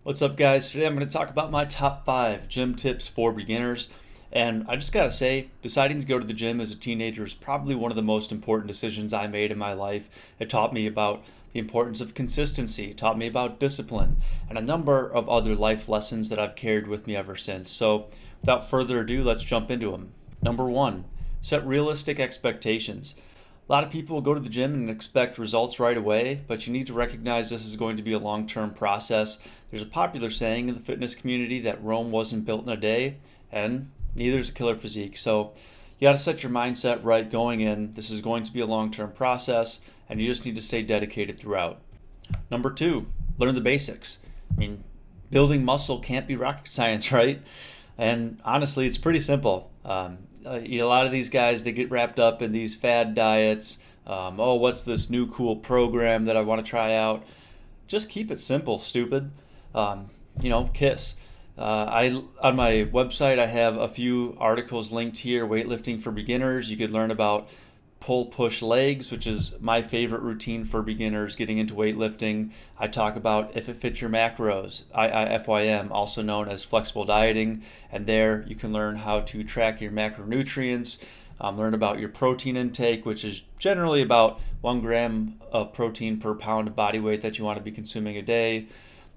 What's up, guys? Today I'm going to talk about my top 5 gym tips for beginners. And I just got to say, deciding to go to the gym as a teenager is probably one of the most important decisions I made in my life. It taught me about the importance of consistency, it taught me about discipline, and a number of other life lessons that I've carried with me ever since. So, without further ado, let's jump into them. Number 1, set realistic expectations. A lot of people go to the gym and expect results right away, but you need to recognize this is going to be a long-term process. There's a popular saying in the fitness community that Rome wasn't built in a day, and neither is a killer physique. So you got to set your mindset right going in. This is going to be a long-term process, and you just need to stay dedicated throughout. Number 2, learn the basics. Building muscle can't be rocket science, right? And honestly, it's pretty simple. A lot of these guys, they get wrapped up in these fad diets. What's this new cool program that I want to try out? Just keep it simple, stupid. KISS. On my website, I have a few articles linked here. Weightlifting for beginners. You could learn about pull push legs, which is my favorite routine for beginners getting into weightlifting. I talk about if it fits your macros, FYM, also known as flexible dieting, and there you can learn how to track your macronutrients, learn about your protein intake, which is generally about 1 gram of protein per pound of body weight that you want to be consuming a day.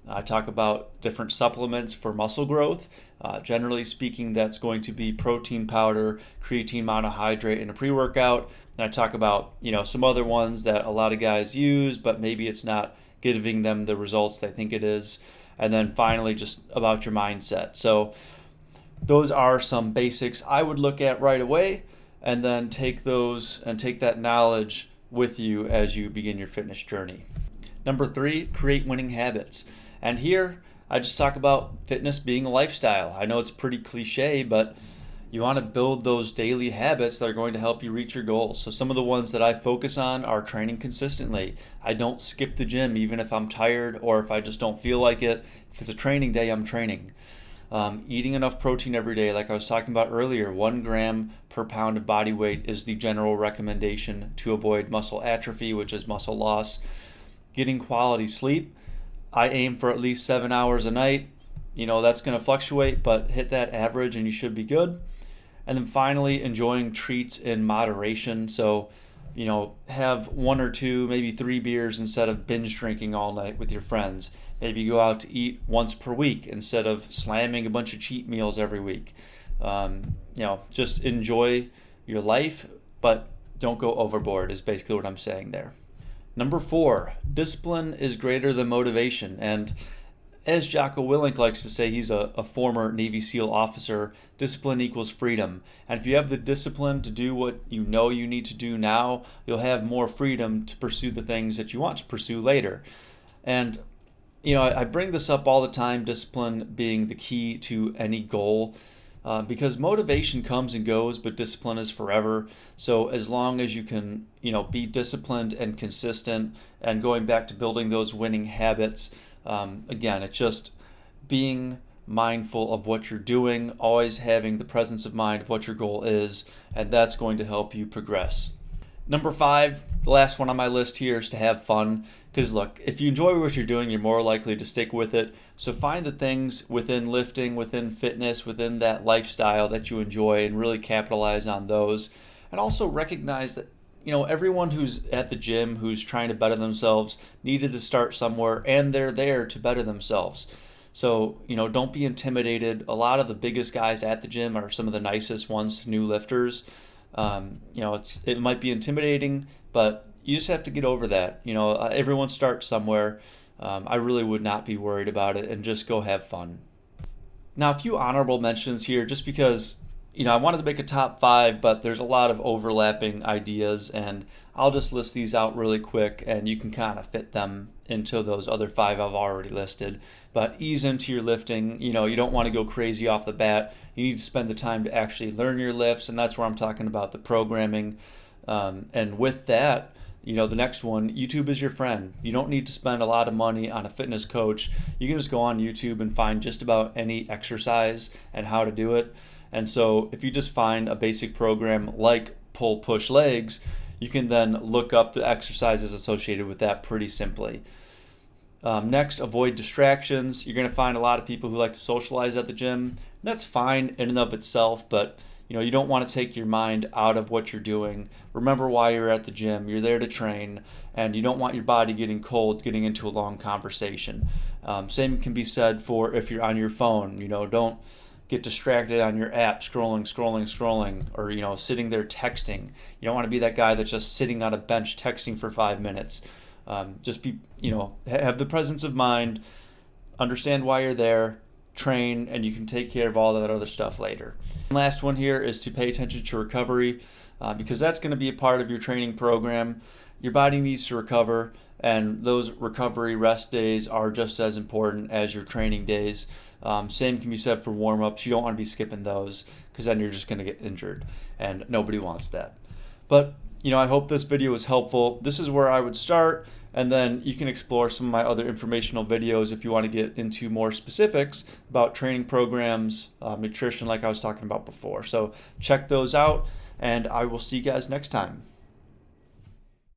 I talk about different supplements for muscle growth. Generally speaking, that's going to be protein powder, creatine monohydrate, and a pre-workout. And I talk about, some other ones that a lot of guys use, but maybe it's not giving them the results they think it is. And then finally, just about your mindset. So those are some basics I would look at right away, and then take those and take that knowledge with you as you begin your fitness journey. Number 3, create winning habits. And here, I just talk about fitness being a lifestyle. I know it's pretty cliche, but you want to build those daily habits that are going to help you reach your goals. So some of the ones that I focus on are training consistently. I don't skip the gym even if I'm tired or if I just don't feel like it. If it's a training day, I'm training. Eating enough protein every day, like I was talking about earlier, 1 gram per pound of body weight is the general recommendation to avoid muscle atrophy, which is muscle loss. Getting quality sleep. I aim for at least 7 hours a night. That's going to fluctuate, but hit that average and you should be good. And then finally, enjoying treats in moderation. So, have 1 or 2, maybe 3 beers instead of binge drinking all night with your friends. Maybe go out to eat once per week instead of slamming a bunch of cheat meals every week. Just enjoy your life, but don't go overboard is basically what I'm saying there. Number 4, discipline is greater than motivation. And as Jocko Willink likes to say, he's a former Navy SEAL officer, discipline equals freedom. And if you have the discipline to do what you know you need to do now, you'll have more freedom to pursue the things that you want to pursue later. And, I bring this up all the time, discipline being the key to any goal. Because motivation comes and goes, but discipline is forever. So as long as you can, be disciplined and consistent, and going back to building those winning habits, again, it's just being mindful of what you're doing, always having the presence of mind of what your goal is, and that's going to help you progress. Number 5, the last one on my list here, is to have fun. Because look, if you enjoy what you're doing, you're more likely to stick with it. So find the things within lifting, within fitness, within that lifestyle that you enjoy and really capitalize on those. And also recognize that, everyone who's at the gym, who's trying to better themselves, needed to start somewhere, and they're there to better themselves. So, don't be intimidated. A lot of the biggest guys at the gym are some of the nicest ones to new lifters. It might be intimidating, but you just have to get over that. Everyone starts somewhere. I really would not be worried about it and just go have fun. Now, a few honorable mentions here, just because, I wanted to make a top 5, but there's a lot of overlapping ideas, and I'll just list these out really quick, and you can kind of fit them into those other 5 I've already listed. But ease into your lifting. You don't want to go crazy off the bat. You need to spend the time to actually learn your lifts, and that's where I'm talking about the programming. And with that, the next one, YouTube is your friend. You don't need to spend a lot of money on a fitness coach. You can just go on YouTube and find just about any exercise and how to do it. And so if you just find a basic program like pull push legs, you can then look up the exercises associated with that pretty simply. Next, avoid distractions. You're going to find a lot of people who like to socialize at the gym. That's fine in and of itself, but you don't want to take your mind out of what you're doing. Remember why you're at the gym. You're there to train, and you don't want your body getting cold, getting into a long conversation. Same can be said for if you're on your phone. Don't get distracted on your app, scrolling, or sitting there texting. You don't want to be that guy that's just sitting on a bench texting for 5 minutes. Just be, have the presence of mind, understand why you're there, train, and you can take care of all that other stuff later. And last one here is to pay attention to recovery, because that's going to be a part of your training program. Your body needs to recover, and those recovery rest days are just as important as your training days. Same can be said for warm-ups. You don't want to be skipping those, because then you're just going to get injured, and nobody wants that. But I hope this video was helpful. This is where I would start, and then you can explore some of my other informational videos if you want to get into more specifics about training programs, nutrition, like I was talking about before. So check those out, and I will see you guys next time.